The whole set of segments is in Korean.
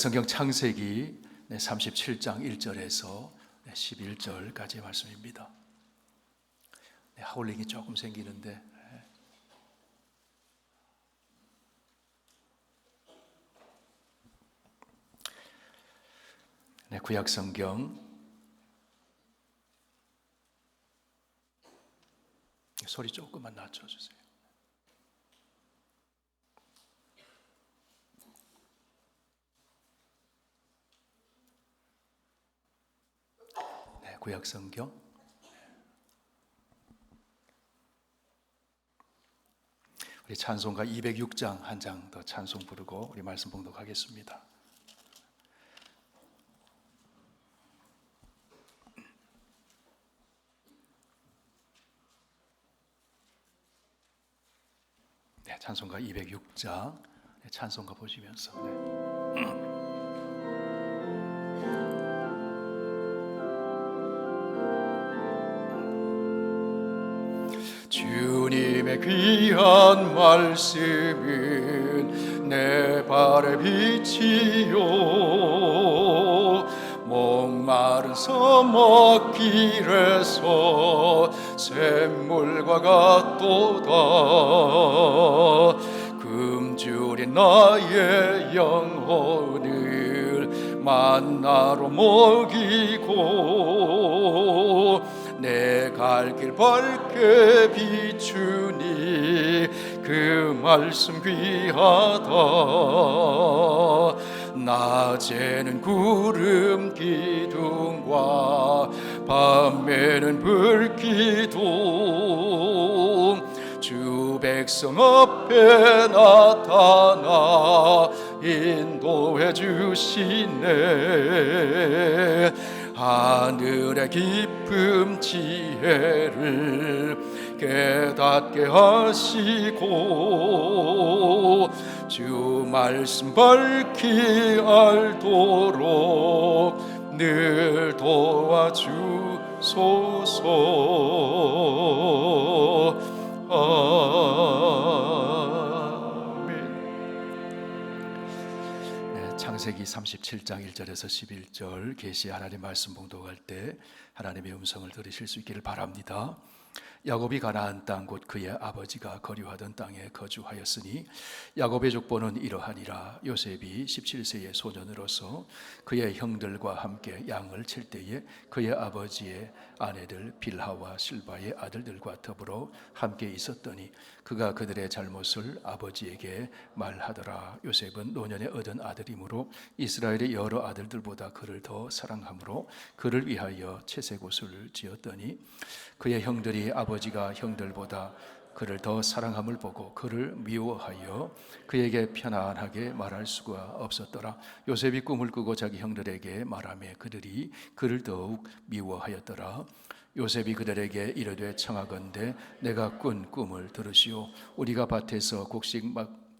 성경 창세기 37장 1절에서 11절까지의 말씀입니다. 하울링이 조금 생기는데 구약 성경 소리 조금만 낮춰주세요. 구약 성경 우리 찬송가 206장 한 장 더 찬송 부르고 우리 말씀 봉독하겠습니다. 찬송가 206장 찬송가 보시면서 주님의 귀한 말씀은 내 발의 빛이요 목마른 사막길에서 샘물과 같도다. 굶주린 나의 영혼을 만나로 먹이고 내 갈 길 밝게 비추니 그 말씀 귀하다. 낮에는 구름 기둥과 밤에는 불기둥 주 백성 앞에 나타나 인도해 주시네. 하늘의 깊은 지혜를 깨닫게 하시고 주 말씀 밝히 알도록 늘 도와주소서. 창세기 37장 1절에서 11절 계시 하나님 말씀 봉독할 때 하나님의 음성을 들으실 수 있기를 바랍니다. 야곱이 가나안 땅 곧 그의 아버지가 거류하던 땅에 거주하였으니 야곱의 족보는 이러하니라. 요셉이 17세의 소년으로서 그의 형들과 함께 양을 칠 때에 그의 아버지의 아내들 빌하와 실바의 아들들과 더불어 함께 있었더니 그가 그들의 잘못을 아버지에게 말하더라. 요셉은 노년에 얻은 아들이므로 이스라엘의 여러 아들들보다 그를 더 사랑하므로 그를 위하여 채색옷을 지었더니 그의 형들이 아버지가 형들보다 그를 더 사랑함을 보고 그를 미워하여 그에게 편안하게 말할 수가 없었더라. 요셉이 꿈을 꾸고 자기 형들에게 말하며 그들이 그를 더욱 미워하였더라. 요셉이 그들에게 이르되 청하건대 내가 꾼 꿈을 들으시오. 우리가 밭에서 곡식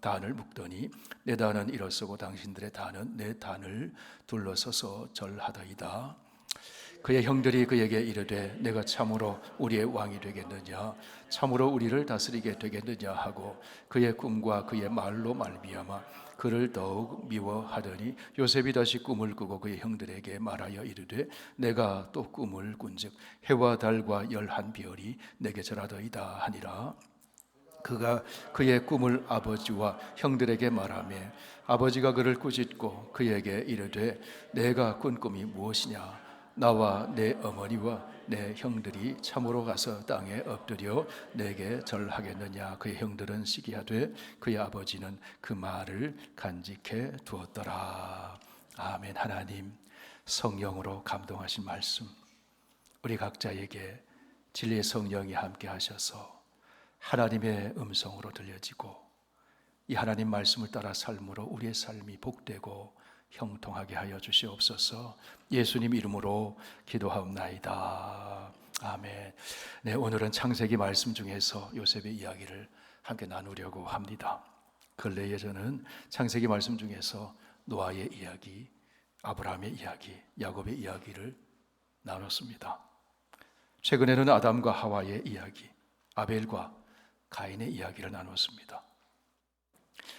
단을 묶더니 내 단은 일어서고 당신들의 단은 내 단을 둘러서서 절하더이다. 그의 형들이 그에게 이르되 내가 참으로 우리의 왕이 되겠느냐, 참으로 우리를 다스리게 되겠느냐 하고 그의 꿈과 그의 말로 말미암아 그를 더욱 미워하더니 요셉이 다시 꿈을 꾸고 그의 형들에게 말하여 이르되 내가 또 꿈을 꾼즉 해와 달과 11별이 내게 절하더이다 하니라. 그가 그의 꿈을 아버지와 형들에게 말하며 아버지가 그를 꾸짖고 그에게 이르되 내가 꾼 꿈이 무엇이냐, 나와 내 어머니와 내 형들이 참으로 가서 땅에 엎드려 내게 절하겠느냐. 그의 형들은 시기하되 그의 아버지는 그 말을 간직해 두었더라. 아멘. 하나님 성령으로 감동하신 말씀 우리 각자에게 진리의 성령이 함께 하셔서 하나님의 음성으로 들려지고 이 하나님 말씀을 따라 삶으로 우리의 삶이 복되고 형통하게 하여 주시옵소서. 예수님 이름으로 기도하옵나이다. 아멘. 네, 오늘은 창세기 말씀 중에서 요셉의 이야기를 함께 나누려고 합니다. 근래에 저는 창세기 말씀 중에서 노아의 이야기, 아브라함의 이야기, 야곱의 이야기를 나눴습니다. 최근에는 아담과 하와의 이야기, 아벨과 가인의 이야기를 나눴습니다.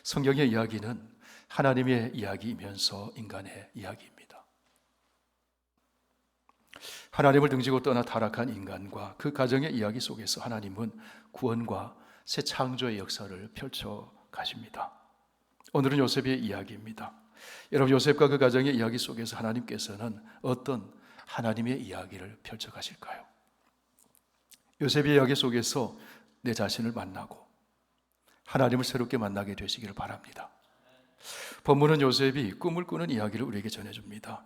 성경의 이야기는 하나님의 이야기이면서 인간의 이야기입니다. 하나님을 등지고 떠나 타락한 인간과 그 가정의 이야기 속에서 하나님은 구원과 새 창조의 역사를 펼쳐 가십니다. 오늘은 요셉의 이야기입니다. 여러분, 요셉과 그 가정의 이야기 속에서 하나님께서는 어떤 하나님의 이야기를 펼쳐 가실까요? 요셉의 이야기 속에서 내 자신을 만나고 하나님을 새롭게 만나게 되시기를 바랍니다. 본문은 요셉이 꿈을 꾸는 이야기를 우리에게 전해줍니다.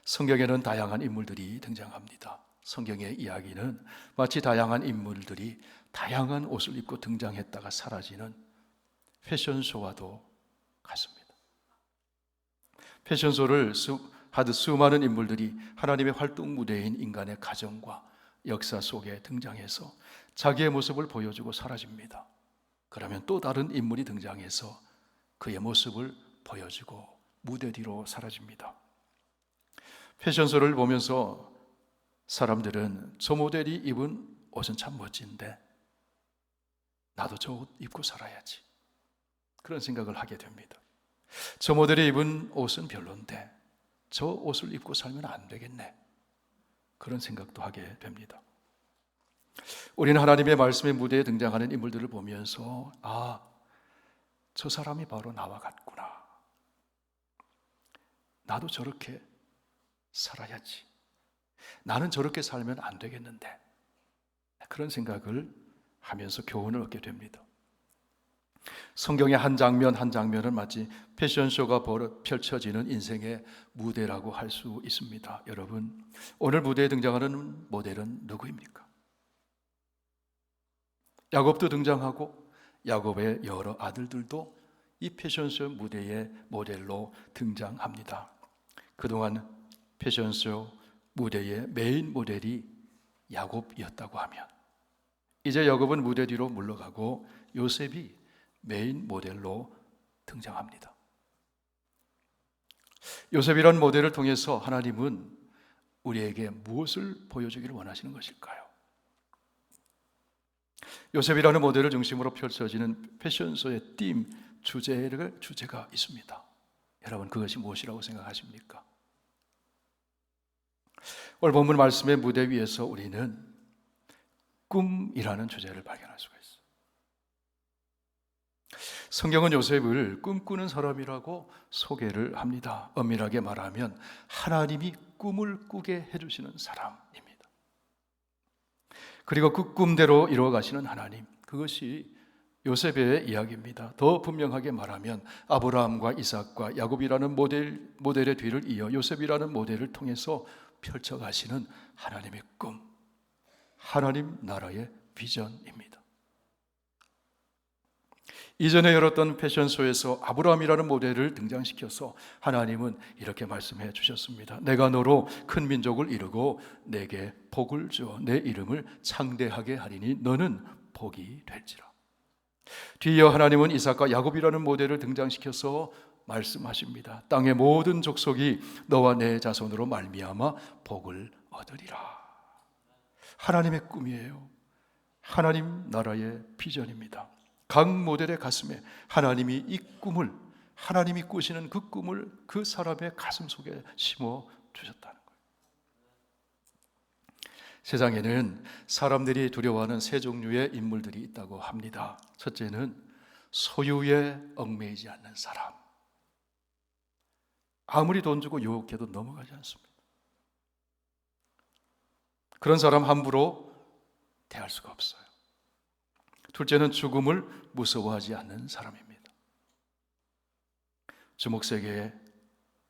성경에는 다양한 인물들이 등장합니다. 성경의 이야기는 마치 다양한 인물들이 다양한 옷을 입고 등장했다가 사라지는 패션쇼와도 같습니다. 패션쇼를 하듯 수많은 인물들이 하나님의 활동 무대인 인간의 가정과 역사 속에 등장해서 자기의 모습을 보여주고 사라집니다. 그러면 또 다른 인물이 등장해서 그의 모습을 보여주고 무대 뒤로 사라집니다. 패션쇼를 보면서 사람들은 저 모델이 입은 옷은 참 멋진데 나도 저 옷 입고 살아야지, 그런 생각을 하게 됩니다. 저 모델이 입은 옷은 별론데 저 옷을 입고 살면 안 되겠네, 그런 생각도 하게 됩니다. 우리는 하나님의 말씀의 무대에 등장하는 인물들을 보면서 저 사람이 바로 나와 같구나, 나도 저렇게 살아야지, 나는 저렇게 살면 안 되겠는데, 그런 생각을 하면서 교훈을 얻게 됩니다. 성경의 한 장면 한 장면은 마치 패션쇼가 펼쳐지는 인생의 무대라고 할 수 있습니다. 여러분, 오늘 무대에 등장하는 모델은 누구입니까? 야곱도 등장하고 야곱의 여러 아들들도 이 패션쇼 무대의 모델로 등장합니다. 그동안 패션쇼 무대의 메인 모델이 야곱이었다고 하면 이제 야곱은 무대 뒤로 물러가고 요셉이 메인 모델로 등장합니다. 요셉이라는 모델을 통해서 하나님은 우리에게 무엇을 보여주기를 원하시는 것일까요? 요셉이라는 모델을 중심으로 펼쳐지는 패션쇼의 주제가 있습니다. 여러분, 그것이 무엇이라고 생각하십니까? 오늘 본문 말씀의 무대 위에서 우리는 꿈이라는 주제를 발견할 수가 있어요. 성경은 요셉을 꿈꾸는 사람이라고 소개를 합니다. 엄밀하게 말하면 하나님이 꿈을 꾸게 해주시는 사람입니다. 그리고 그 꿈대로 이루어가시는 하나님, 그것이 요셉의 이야기입니다. 더 분명하게 말하면 아브라함과 이삭과 야곱이라는 모델의 뒤를 이어 요셉이라는 모델을 통해서 펼쳐가시는 하나님의 꿈, 하나님 나라의 비전입니다. 이전에 열었던 패션쇼에서 아브라함이라는 모델을 등장시켜서 하나님은 이렇게 말씀해 주셨습니다. 내가 너로 큰 민족을 이루고 내게 복을 주어 내 이름을 창대하게 하리니 너는 복이 될지라. 뒤이어 하나님은 이삭과 야곱이라는 모델을 등장시켜서 말씀하십니다. 땅의 모든 족속이 너와 내 자손으로 말미암아 복을 얻으리라. 하나님의 꿈이에요. 하나님 나라의 비전입니다. 각 모델의 가슴에 하나님이 이 꿈을, 하나님이 꾸시는 그 꿈을 그 사람의 가슴 속에 심어 주셨다는 거예요. 세상에는 사람들이 두려워하는 세 종류의 인물들이 있다고 합니다. 첫째는 소유에 얽매이지 않는 사람. 아무리 돈 주고 유혹해도 넘어가지 않습니다. 그런 사람 함부로 대할 수가 없어요. 둘째는 죽음을 무서워하지 않는 사람입니다. 주목세계에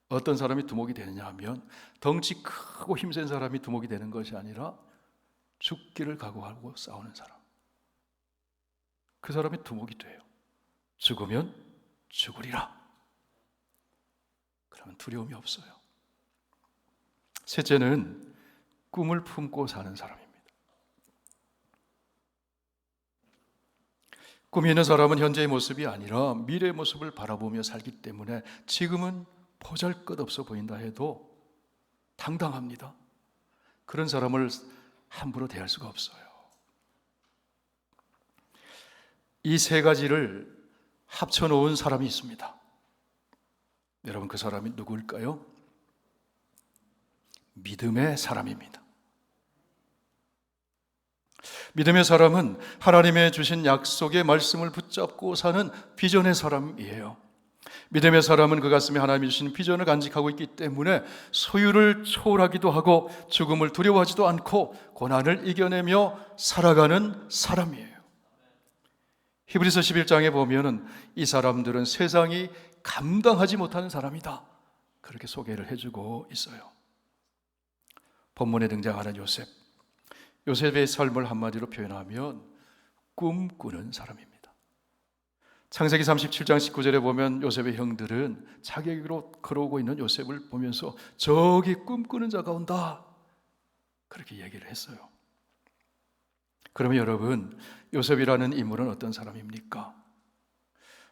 어떤 사람이 두목이 되느냐 하면 덩치 크고 힘센 사람이 두목이 되는 것이 아니라 죽기를 각오하고 싸우는 사람, 그 사람이 두목이 돼요. 죽으면 죽으리라. 그러면 두려움이 없어요. 셋째는 꿈을 품고 사는 사람입니다. 꿈이 있는 사람은 현재의 모습이 아니라 미래의 모습을 바라보며 살기 때문에 지금은 보잘것없어 보인다 해도 당당합니다. 그런 사람을 함부로 대할 수가 없어요. 이 세 가지를 합쳐놓은 사람이 있습니다. 여러분, 그 사람이 누구일까요? 믿음의 사람입니다. 믿음의 사람은 하나님의 주신 약속의 말씀을 붙잡고 사는 비전의 사람이에요. 믿음의 사람은 그 가슴에 하나님이 주신 비전을 간직하고 있기 때문에 소유를 초월하기도 하고 죽음을 두려워하지도 않고 고난을 이겨내며 살아가는 사람이에요. 히브리서 11장에 보면은 이 사람들은 세상이 감당하지 못하는 사람이다, 그렇게 소개를 해주고 있어요. 본문에 등장하는 요셉, 요셉의 삶을 한마디로 표현하면 꿈꾸는 사람입니다. 창세기 37장 19절에 보면 요셉의 형들은 자기에게로 걸어오고 있는 요셉을 보면서 저기 꿈꾸는 자가 온다, 그렇게 얘기를 했어요. 그러면 여러분, 요셉이라는 인물은 어떤 사람입니까?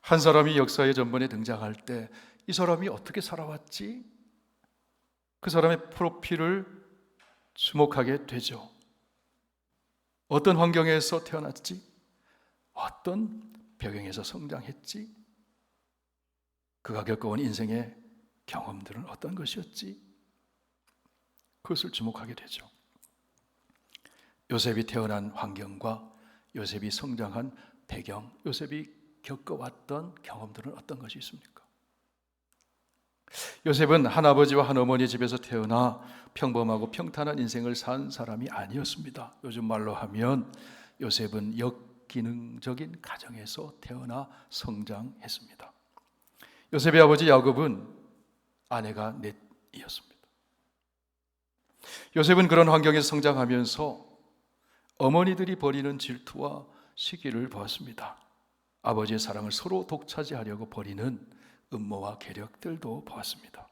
한 사람이 역사의 전반에 등장할 때 이 사람이 어떻게 살아왔지? 그 사람의 프로필을 주목하게 되죠. 어떤 환경에서 태어났지? 어떤 배경에서 성장했지? 그가 겪어온 인생의 경험들은 어떤 것이었지? 그것을 주목하게 되죠. 요셉이 태어난 환경과 요셉이 성장한 배경, 요셉이 겪어왔던 경험들은 어떤 것이 있습니까? 요셉은 한 아버지와 한 어머니 집에서 태어나 평범하고 평탄한 인생을 산 사람이 아니었습니다. 요즘 말로 하면 요셉은 역기능적인 가정에서 태어나 성장했습니다. 요셉의 아버지 야곱은 아내가 넷이었습니다. 요셉은 그런 환경에서 성장하면서 어머니들이 벌이는 질투와 시기를 보았습니다. 아버지의 사랑을 서로 독차지하려고 벌이는 음모와 계략들도 보았습니다.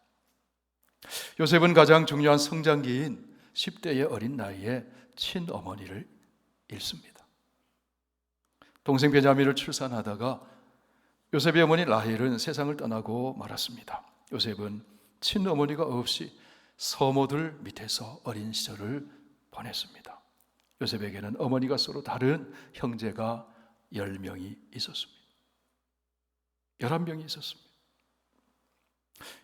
요셉은 가장 중요한 성장기인 10대의 어린 나이에 친어머니를 잃습니다. 동생 베냐민을 출산하다가 요셉의 어머니 라헬은 세상을 떠나고 말았습니다. 요셉은 친어머니가 없이 서모들 밑에서 어린 시절을 보냈습니다. 요셉에게는 어머니가 서로 다른 형제가 10명이 있었습니다. 11명이 있었습니다.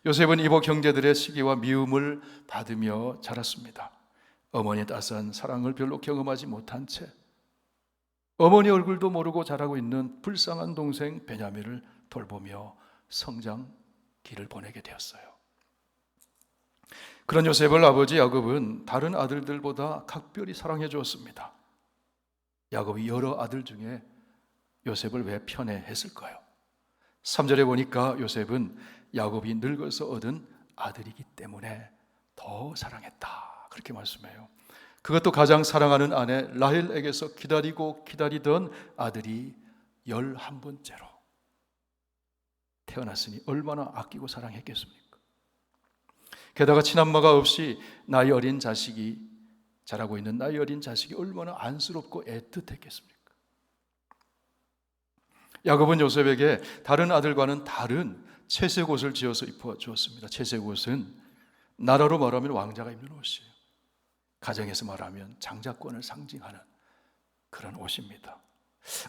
요셉은 이복 형제들의 시기와 미움을 받으며 자랐습니다. 어머니의 따스한 사랑을 별로 경험하지 못한 채 어머니 얼굴도 모르고 자라고 있는 불쌍한 동생 베냐민을 돌보며 성장기를 보내게 되었어요. 그런 요셉을 아버지 야곱은 다른 아들들보다 각별히 사랑해 주었습니다. 야곱이 여러 아들 중에 요셉을 왜 편애했을까요? 3절에 보니까 요셉은 야곱이 늙어서 얻은 아들이기 때문에 더 사랑했다, 그렇게 말씀해요. 그것도 가장 사랑하는 아내 라헬에게서 기다리고 기다리던 아들이 11번째로 태어났으니 얼마나 아끼고 사랑했겠습니까? 게다가 친엄마가 없이 나이 어린 자식이 자라고 있는 나이 어린 자식이 얼마나 안쓰럽고 애틋했겠습니까? 야곱은 요셉에게 다른 아들과는 다른 채색 옷을 지어서 입혀 주었습니다. 채색 옷은 나라로 말하면 왕자가 입는 옷이에요. 가정에서 말하면 장자권을 상징하는 그런 옷입니다.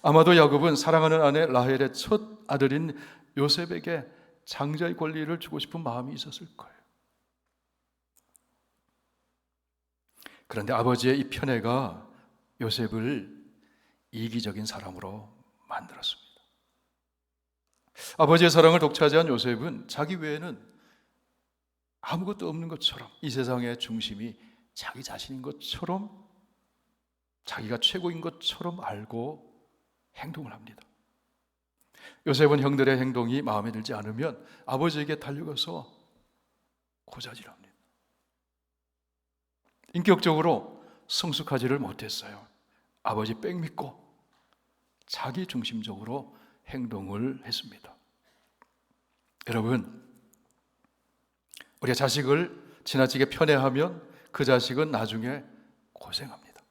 아마도 야곱은 사랑하는 아내 라헬의 첫 아들인 요셉에게 장자의 권리를 주고 싶은 마음이 있었을 거예요. 그런데 아버지의 이 편애가 요셉을 이기적인 사람으로 만들었습니다. 아버지의 사랑을 독차지한 요셉은 자기 외에는 아무것도 없는 것처럼, 이 세상의 중심이 자기 자신인 것처럼, 자기가 최고인 것처럼 알고 행동을 합니다. 요셉은 형들의 행동이 마음에 들지 않으면 아버지에게 달려가서 고자질합니다. 인격적으로 성숙하지를 못했어요. 아버지 빽 믿고 자기 중심적으로 행동을 했습니다. 여러분, 우리가 자식을 지나치게 편애하면 그 자식은 나중에 고생합니다.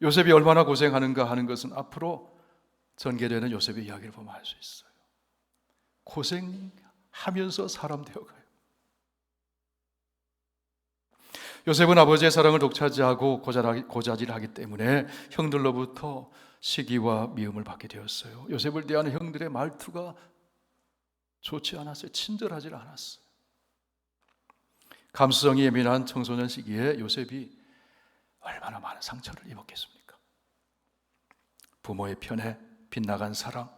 요셉이 얼마나 고생하는가 하는 것은 앞으로 전개되는 요셉의 이야기를 보면 알 수 있어요. 고생하면서 사람 되어가요. 요셉은 아버지의 사랑을 독차지하고 고자질하기 때문에 형들로부터 시기와 미움을 받게 되었어요. 요셉을 대하는 형들의 말투가 좋지 않았어요. 친절하지 않았어요. 감수성이 예민한 청소년 시기에 요셉이 얼마나 많은 상처를 입었겠습니까? 부모의 편애, 빗나간 사랑,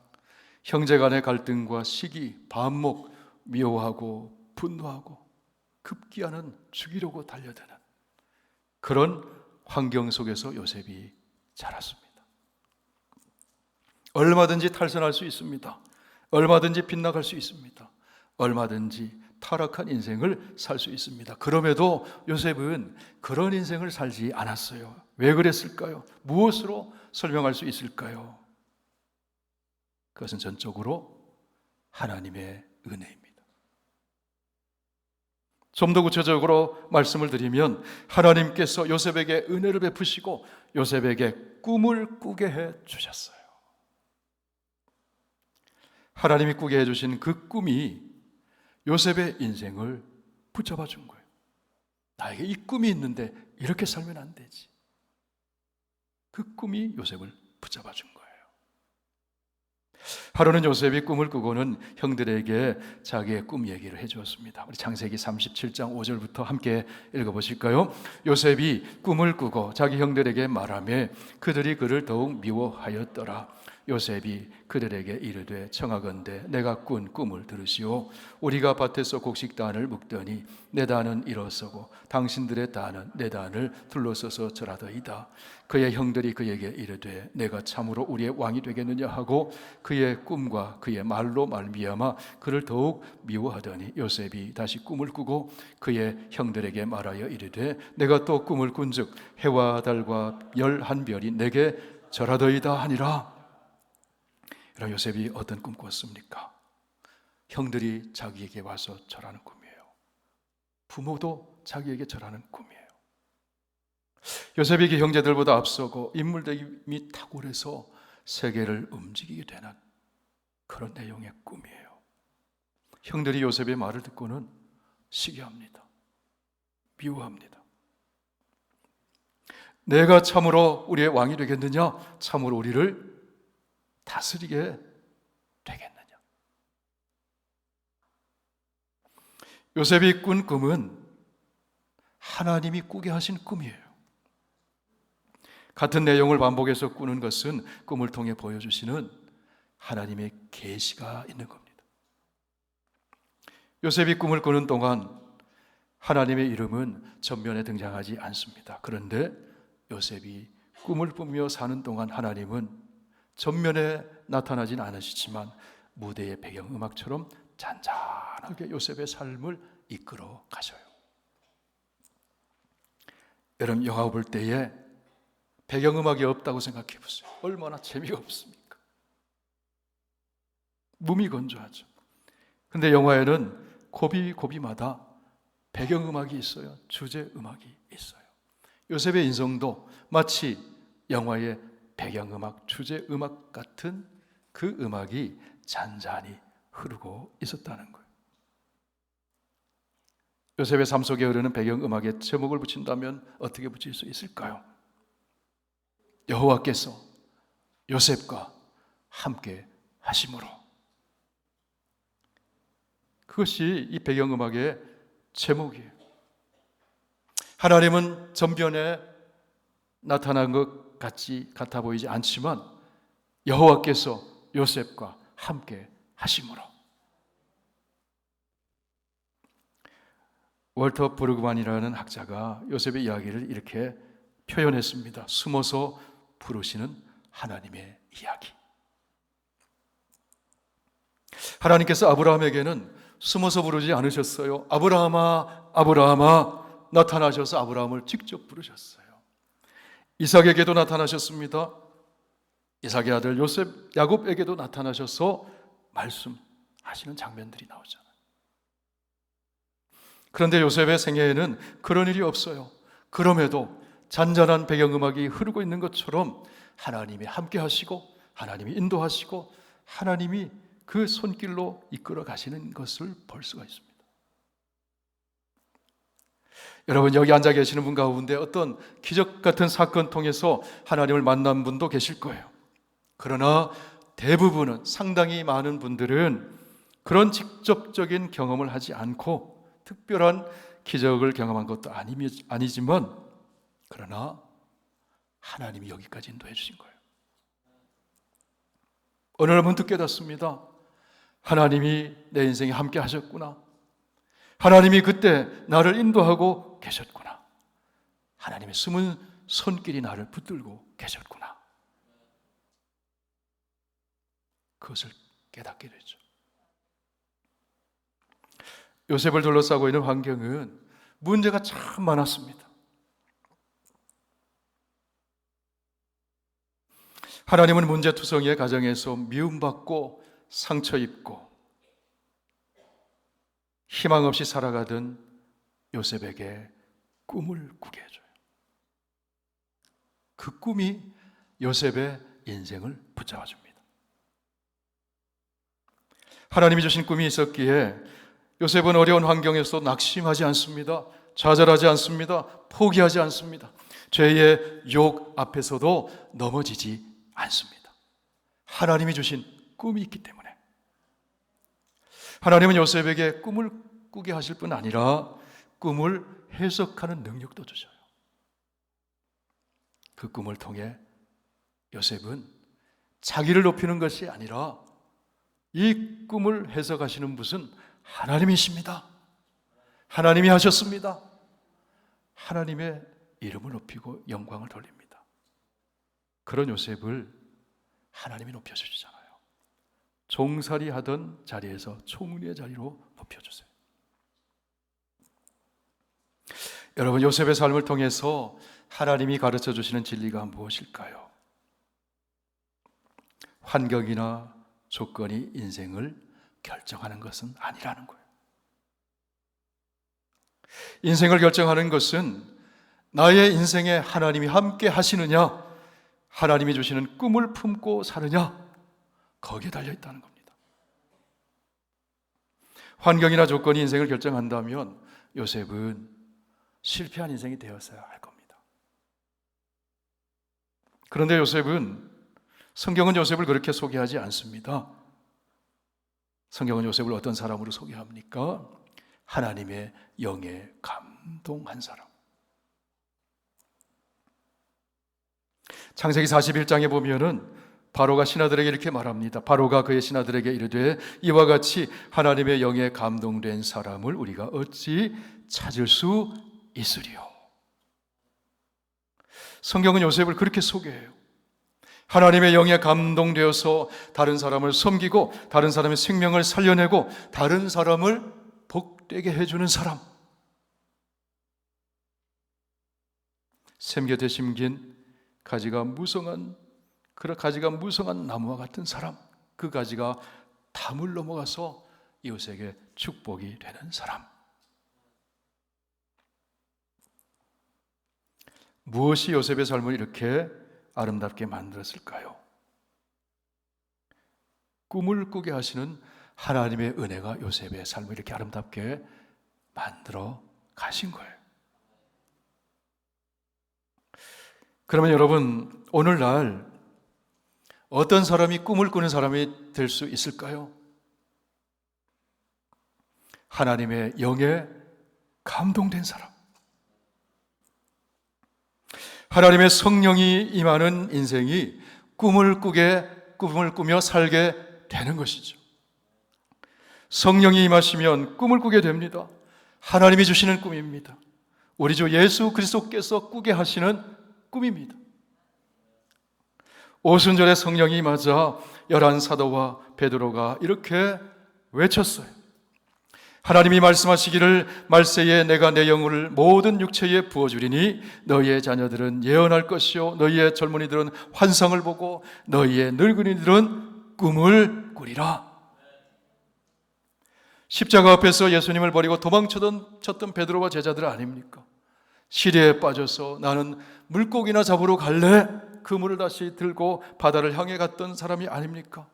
형제 간의 갈등과 시기, 반목, 미워하고 분노하고 급기야는 죽이려고 달려드는 그런 환경 속에서 요셉이 자랐습니다. 얼마든지 탈선할 수 있습니다. 얼마든지 빗나갈 수 있습니다. 얼마든지 타락한 인생을 살 수 있습니다. 그럼에도 요셉은 그런 인생을 살지 않았어요. 왜 그랬을까요? 무엇으로 설명할 수 있을까요? 그것은 전적으로 하나님의 은혜입니다. 좀 더 구체적으로 말씀을 드리면 하나님께서 요셉에게 은혜를 베푸시고 요셉에게 꿈을 꾸게 해 주셨어요. 하나님이 꾸게 해주신 그 꿈이 요셉의 인생을 붙잡아 준 거예요. 나에게 이 꿈이 있는데 이렇게 살면 안 되지. 그 꿈이 요셉을 붙잡아 준 거예요. 하루는 요셉이 꿈을 꾸고는 형들에게 자기의 꿈 얘기를 해주었습니다. 우리 창세기 37장 5절부터 함께 읽어보실까요? 요셉이 꿈을 꾸고 자기 형들에게 말하며 그들이 그를 더욱 미워하였더라. 요셉이 그들에게 이르되 청하건대 내가 꾼 꿈을 들으시오. 우리가 밭에서 곡식단을 묶더니 내 단은 일어서고 당신들의 단은 내 단을 둘러서서 절하더이다. 그의 형들이 그에게 이르되 내가 참으로 우리의 왕이 되겠느냐 하고 그의 꿈과 그의 말로 말미암아 그를 더욱 미워하더니 요셉이 다시 꿈을 꾸고 그의 형들에게 말하여 이르되 내가 또 꿈을 꾼즉 해와 달과 11별이 내게 절하더이다 하니라. 요셉이 어떤 꿈 꿨습니까? 형들이 자기에게 와서 절하는 꿈이에요. 부모도 자기에게 절하는 꿈이에요. 요셉이 그 형제들보다 앞서고 인물됨이 탁월해서 세계를 움직이게 되는 그런 내용의 꿈이에요. 형들이 요셉의 말을 듣고는 시기합니다. 미워합니다. 내가 참으로 우리의 왕이 되겠느냐? 참으로 우리를 다스리게 되겠느냐? 요셉이 꾼 꿈은 하나님이 꾸게 하신 꿈이에요. 같은 내용을 반복해서 꾸는 것은 꿈을 통해 보여주시는 하나님의 계시가 있는 겁니다. 요셉이 꿈을 꾸는 동안 하나님의 이름은 전면에 등장하지 않습니다. 그런데 요셉이 꿈을 꾸며 사는 동안 하나님은 전면에 나타나진 않으시지만 무대의 배경음악처럼 잔잔하게 요셉의 삶을 이끌어 가셔요. 여러분, 영화 볼 때에 배경음악이 없다고 생각해 보세요. 얼마나 재미가 없습니까? 무미건조하죠. 근데 영화에는 고비고비마다 배경음악이 있어요. 주제음악이 있어요. 요셉의 인생도 마치 영화의 배경음악, 주제음악 같은 그 음악이 잔잔히 흐르고 있었다는 거예요. 요셉의 삶 속에 흐르는 배경음악에 제목을 붙인다면 어떻게 붙일 수 있을까요? 여호와께서 요셉과 함께 하심으로. 그것이 이 배경음악의 제목이에요. 하나님은 전면에 나타난 것 같아 보이지 않지만 여호와께서 요셉과 함께 하심으로. 월터 브루그만이라는 학자가 요셉의 이야기를 이렇게 표현했습니다. 숨어서 부르시는 하나님의 이야기. 하나님께서 아브라함에게는 숨어서 부르지 않으셨어요. 아브라함아, 아브라함아 나타나셔서 아브라함을 직접 부르셨어요. 이삭에게도 나타나셨습니다. 이삭의 아들 요셉, 야곱에게도 나타나셔서 말씀하시는 장면들이 나오잖아요. 그런데 요셉의 생애에는 그런 일이 없어요. 그럼에도 잔잔한 배경음악이 흐르고 있는 것처럼 하나님이 함께 하시고 하나님이 인도하시고 하나님이 그 손길로 이끌어 가시는 것을 볼 수가 있습니다. 여러분, 여기 앉아 계시는 분 가운데 어떤 기적 같은 사건 통해서 하나님을 만난 분도 계실 거예요. 그러나 대부분은, 상당히 많은 분들은 그런 직접적인 경험을 하지 않고 특별한 기적을 경험한 것도 아니지만 그러나 하나님이 여기까지 인도해 주신 거예요. 어느 날 문득 깨닫습니다. 하나님이 내 인생에 함께 하셨구나. 하나님이 그때 나를 인도하고 계셨구나. 하나님의 숨은 손길이 나를 붙들고 계셨구나. 그것을 깨닫게 되죠. 요셉을 둘러싸고 있는 환경은 문제가 참 많았습니다. 하나님은 문제투성이의 가정에서 미움받고 상처 입고 희망 없이 살아가던 요셉에게 꿈을 꾸게 해줘요. 그 꿈이 요셉의 인생을 붙잡아 줍니다. 하나님이 주신 꿈이 있었기에 요셉은 어려운 환경에서 낙심하지 않습니다. 좌절하지 않습니다. 포기하지 않습니다. 죄의 욕 앞에서도 넘어지지 않습니다. 하나님이 주신 꿈이 있기 때문에. 하나님은 요셉에게 꿈을 꾸게 하실 뿐 아니라 꿈을 해석하는 능력도 주셔요. 그 꿈을 통해 요셉은 자기를 높이는 것이 아니라 이 꿈을 해석하시는 분은 하나님이십니다. 하나님이 하셨습니다. 하나님의 이름을 높이고 영광을 돌립니다. 그런 요셉을 하나님이 높여주시잖아요. 종살이 하던 자리에서 총리의 자리로 높여주세요. 여러분, 요셉의 삶을 통해서 하나님이 가르쳐 주시는 진리가 무엇일까요? 환경이나 조건이 인생을 결정하는 것은 아니라는 거예요. 인생을 결정하는 것은 나의 인생에 하나님이 함께 하시느냐, 하나님이 주시는 꿈을 품고 사느냐, 거기에 달려있다는 겁니다. 환경이나 조건이 인생을 결정한다면 요셉은 실패한 인생이 되었어야 할 겁니다. 그런데 성경은 요셉을 그렇게 소개하지 않습니다. 성경은 요셉을 어떤 사람으로 소개합니까? 하나님의 영에 감동한 사람. 창세기 41장에 보면은 바로가 신하들에게 이렇게 말합니다. 바로가 그의 신하들에게 이르되 이와 같이 하나님의 영에 감동된 사람을 우리가 어찌 찾을 수 있으리요. 성경은 요셉을 그렇게 소개해요. 하나님의 영에 감동되어서 다른 사람을 섬기고 다른 사람의 생명을 살려내고 다른 사람을 복되게 해주는 사람. 샘 곁에 심긴 가지가 무성한 나무와 같은 사람. 그 가지가 담을 넘어가서 이웃에게 축복이 되는 사람. 무엇이 요셉의 삶을 이렇게 아름답게 만들었을까요? 꿈을 꾸게 하시는 하나님의 은혜가 요셉의 삶을 이렇게 아름답게 만들어 가신 거예요. 그러면 여러분, 오늘날 어떤 사람이 꿈을 꾸는 사람이 될 수 있을까요? 하나님의 영에 감동된 사람. 하나님의 성령이 임하는 인생이 꿈을 꾸며 살게 되는 것이죠. 성령이 임하시면 꿈을 꾸게 됩니다. 하나님이 주시는 꿈입니다. 우리 주 예수 그리스도께서 꾸게 하시는 꿈입니다. 오순절에 성령이 임하자 11사도와 베드로가 이렇게 외쳤어요. 하나님이 말씀하시기를 말세에 내가 내 영을 모든 육체에 부어주리니 너희의 자녀들은 예언할 것이요 너희의 젊은이들은 환상을 보고 너희의 늙은이들은 꿈을 꾸리라. 십자가 앞에서 예수님을 버리고 도망쳤던 베드로와 제자들 아닙니까? 시리에 빠져서 나는 물고기나 잡으러 갈래? 그물을 다시 들고 바다를 향해 갔던 사람이 아닙니까?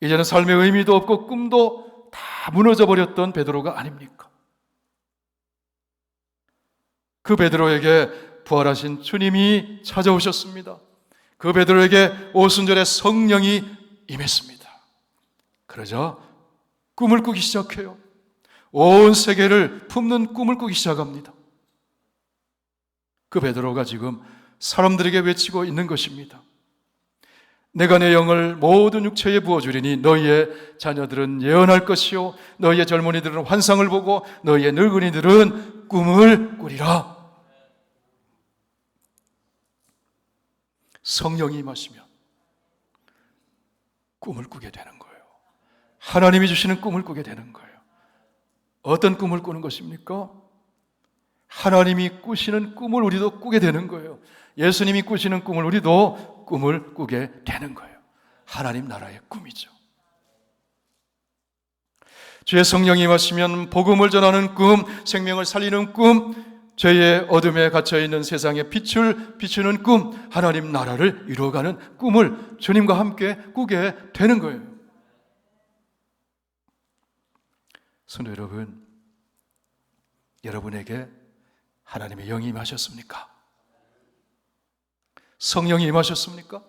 이제는 삶의 의미도 없고 꿈도 다 무너져 버렸던 베드로가 아닙니까? 그 베드로에게 부활하신 주님이 찾아오셨습니다. 그 베드로에게 오순절에 성령이 임했습니다. 그러자 꿈을 꾸기 시작해요. 온 세계를 품는 꿈을 꾸기 시작합니다. 그 베드로가 지금 사람들에게 외치고 있는 것입니다. 내가 내 영을 모든 육체에 부어주리니 너희의 자녀들은 예언할 것이요 너희의 젊은이들은 환상을 보고 너희의 늙은이들은 꿈을 꾸리라. 성령이 임하시면 꿈을 꾸게 되는 거예요. 하나님이 주시는 꿈을 꾸게 되는 거예요. 어떤 꿈을 꾸는 것입니까? 하나님이 꾸시는 꿈을 우리도 꾸게 되는 거예요. 예수님이 꾸시는 꿈을 우리도 꿈을 꾸게 되는 거예요. 하나님 나라의 꿈이죠. 주의 성령이 임하시면 복음을 전하는 꿈, 생명을 살리는 꿈, 죄의 어둠에 갇혀있는 세상에 빛을 비추는 꿈, 하나님 나라를 이루어가는 꿈을 주님과 함께 꾸게 되는 거예요. 성도 여러분, 여러분에게 하나님의 영이 임하셨습니까? 성령이 임하셨습니까?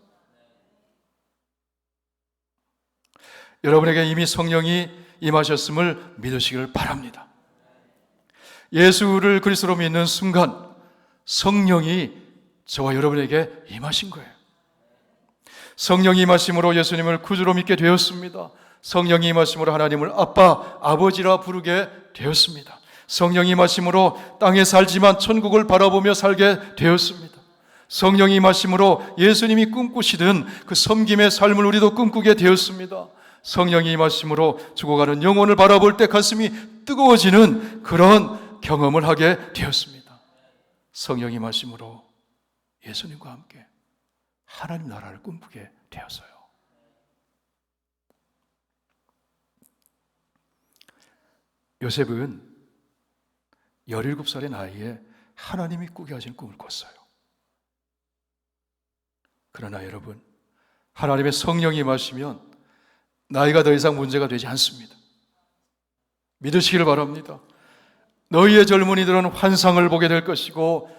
여러분에게 이미 성령이 임하셨음을 믿으시길 바랍니다. 예수를 그리스도로 믿는 순간 성령이 저와 여러분에게 임하신 거예요. 성령이 임하심으로 예수님을 구주로 믿게 되었습니다. 성령이 임하심으로 하나님을 아빠, 아버지라 부르게 되었습니다. 성령이 임하심으로 땅에 살지만 천국을 바라보며 살게 되었습니다. 성령이 임하심으로 예수님이 꿈꾸시던 그 섬김의 삶을 우리도 꿈꾸게 되었습니다. 성령이 임하심으로 죽어가는 영혼을 바라볼 때 가슴이 뜨거워지는 그런 경험을 하게 되었습니다. 성령이 임하심으로 예수님과 함께 하나님 나라를 꿈꾸게 되었어요. 요셉은 17살의 나이에 하나님이 꾸게 하신 꿈을 꿨어요. 그러나 여러분, 하나님의 성령이 임하시면 나이가 더 이상 문제가 되지 않습니다. 믿으시기를 바랍니다. 너희의 젊은이들은 환상을 보게 될 것이고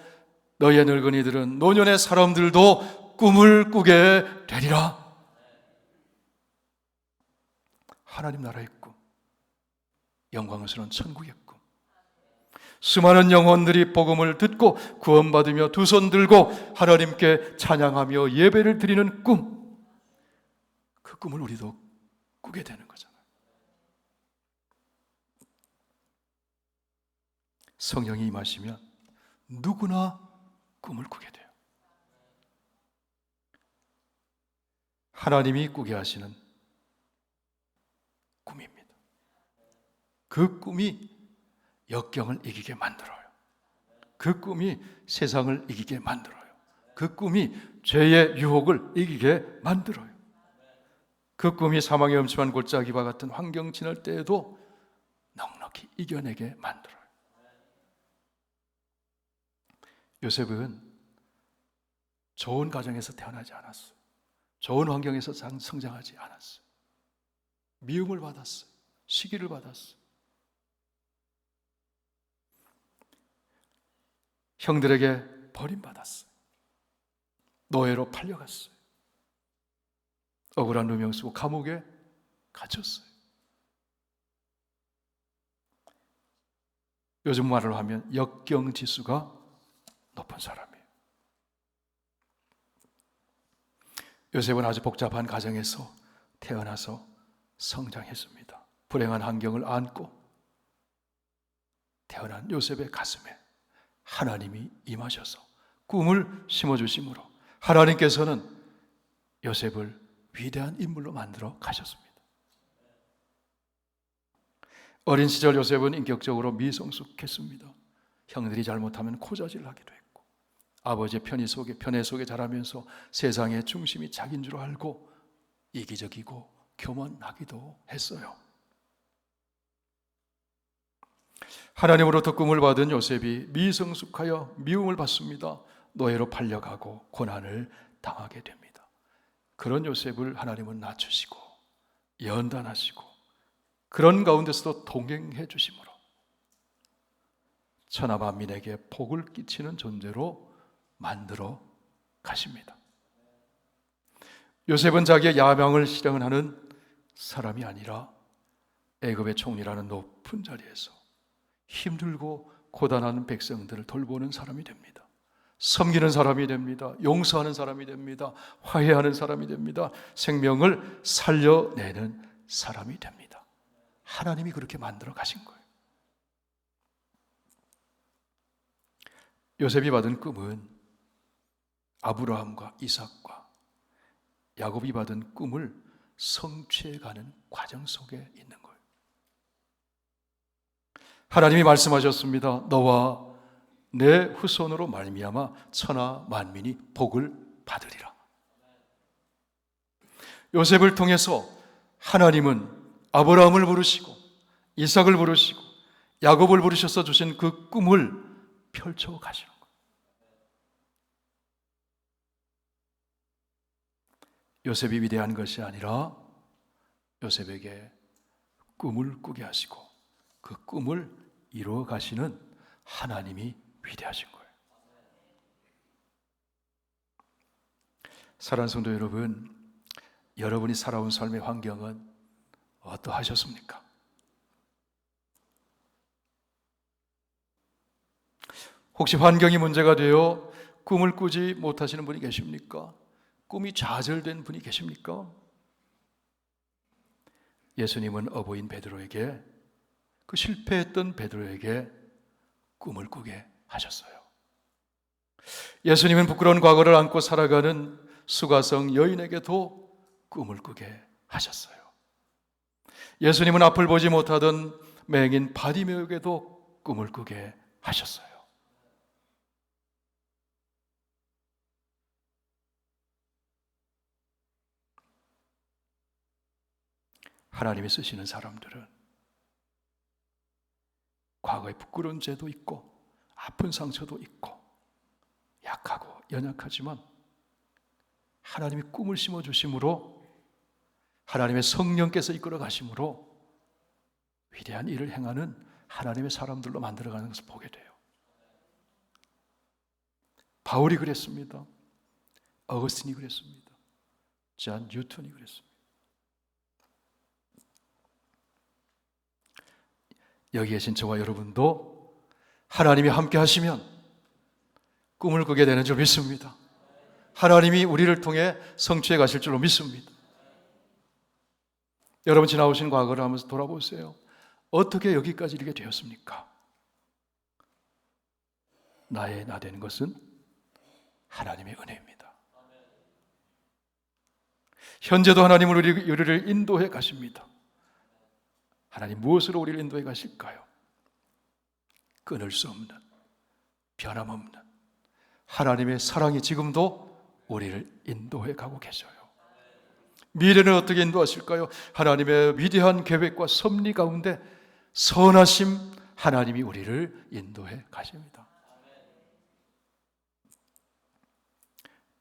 너희의 늙은이들은 노년의 사람들도 꿈을 꾸게 되리라. 하나님 나라의 꿈, 영광스러운 천국의 꿈. 수많은 영혼들이 복음을 듣고 구원받으며 두 손 들고 하나님께 찬양하며 예배를 드리는 꿈, 그 꿈을 우리도 꾸게 되는 거잖아요. 성령이 임하시면 누구나 꿈을 꾸게 돼요. 하나님이 꾸게 하시는 꿈입니다. 그 꿈이 역경을 이기게 만들어요. 그 꿈이 세상을 이기게 만들어요. 그 꿈이 죄의 유혹을 이기게 만들어요. 그 꿈이 사망의 음침한 골짜기와 같은 환경 지날 때에도 넉넉히 이겨내게 만들어요. 요셉은 좋은 가정에서 태어나지 않았어요. 좋은 환경에서 성장하지 않았어요. 미움을 받았어요. 시기를 받았어요. 형들에게 버림받았어요. 노예로 팔려갔어요. 억울한 누명 쓰고 감옥에 갇혔어요. 요즘 말로 하면 역경지수가 높은 사람이에요. 요셉은 아주 복잡한 가정에서 태어나서 성장했습니다. 불행한 환경을 안고 태어난 요셉의 가슴에 하나님이 임하셔서 꿈을 심어주심으로 하나님께서는 요셉을 위대한 인물로 만들어 가셨습니다. 어린 시절 요셉은 인격적으로 미성숙했습니다. 형들이 잘못하면 코자질하기도 했고 아버지의 편애 속에 자라면서 세상의 중심이 자기인 줄 알고 이기적이고 교만하기도 했어요. 하나님으로부터 꿈을 받은 요셉이 미성숙하여 미움을 받습니다. 노예로 팔려가고 고난을 당하게 됩니다. 그런 요셉을 하나님은 낮추시고 연단하시고 그런 가운데서도 동행해 주심으로 천하 만민에게 복을 끼치는 존재로 만들어 가십니다. 요셉은 자기의 야망을 실행하는 사람이 아니라 애굽의 총리라는 높은 자리에서 힘들고 고단한 백성들을 돌보는 사람이 됩니다. 섬기는 사람이 됩니다. 용서하는 사람이 됩니다. 화해하는 사람이 됩니다. 생명을 살려내는 사람이 됩니다. 하나님이 그렇게 만들어 가신 거예요. 요셉이 받은 꿈은 아브라함과 이삭과 야곱이 받은 꿈을 성취해가는 과정 속에 있는 거예요. 하나님이 말씀하셨습니다. 너와 내 후손으로 말미암아 천하 만민이 복을 받으리라. 요셉을 통해서 하나님은 아브라함을 부르시고 이삭을 부르시고 야곱을 부르셔서 주신 그 꿈을 펼쳐 가시는 거예요. 요셉이 위대한 것이 아니라 요셉에게 꿈을 꾸게 하시고 그 꿈을 이루어 가시는 하나님이 위대하신 거예요. 사랑하는 성도 여러분, 여러분이 살아온 삶의 환경은 어떠하셨습니까? 혹시 환경이 문제가 되어 꿈을 꾸지 못하시는 분이 계십니까? 꿈이 좌절된 분이 계십니까? 예수님은 어부인 베드로에게, 그 실패했던 베드로에게 꿈을 꾸게 하셨어요. 예수님은 부끄러운 과거를 안고 살아가는 수가성 여인에게도 꿈을 꾸게 하셨어요. 예수님은 앞을 보지 못하던 맹인 바디메오에게도 꿈을 꾸게 하셨어요. 하나님이 쓰시는 사람들은 과거에 부끄러운 죄도 있고 아픈 상처도 있고 약하고 연약하지만 하나님이 꿈을 심어주심으로, 하나님의 성령께서 이끌어 가심으로 위대한 일을 행하는 하나님의 사람들로 만들어가는 것을 보게 돼요. 바울이 그랬습니다. 어거스틴이 그랬습니다. 존 뉴턴이 그랬습니다. 여기 계신 저와 여러분도 하나님이 함께 하시면 꿈을 꾸게 되는 줄 믿습니다. 하나님이 우리를 통해 성취해 가실 줄로 믿습니다. 여러분, 지나오신 과거를 하면서 돌아보세요. 어떻게 여기까지 이르게 되었습니까? 나 된 것은 하나님의 은혜입니다. 현재도 하나님은 우리를 인도해 가십니다. 하나님 무엇으로 우리를 인도해 가실까요? 끊을 수 없는, 변함없는 하나님의 사랑이 지금도 우리를 인도해 가고 계셔요. 미래는 어떻게 인도하실까요? 하나님의 위대한 계획과 섭리 가운데 선하심 하나님이 우리를 인도해 가십니다.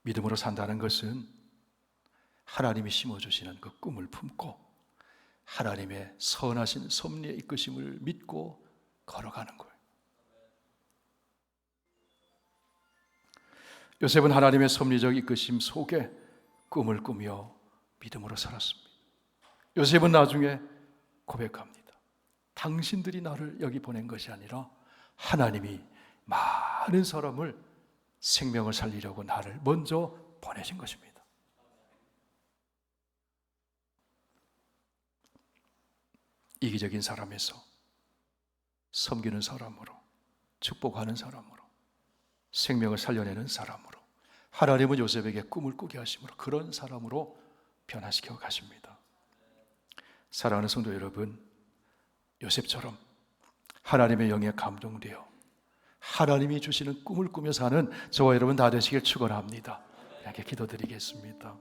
믿음으로 산다는 것은 하나님이 심어주시는 그 꿈을 품고 하나님의 선하신 섭리의 이끄심을 믿고 걸어가는 거예요. 요셉은 하나님의 섭리적 이끄심 속에 꿈을 꾸며 믿음으로 살았습니다. 요셉은 나중에 고백합니다. 당신들이 나를 여기 보낸 것이 아니라 하나님이 많은 사람을 생명을 살리려고 나를 먼저 보내신 것입니다. 이기적인 사람에서 섬기는 사람으로, 축복하는 사람으로, 생명을 살려내는 사람으로, 하나님은 요셉에게 꿈을 꾸게 하심으로 그런 사람으로 변화시켜 가십니다. 사랑하는 성도 여러분, 요셉처럼 하나님의 영에 감동되어 하나님이 주시는 꿈을 꾸며 사는 저와 여러분 다 되시길 축원합니다. 이렇게 기도드리겠습니다.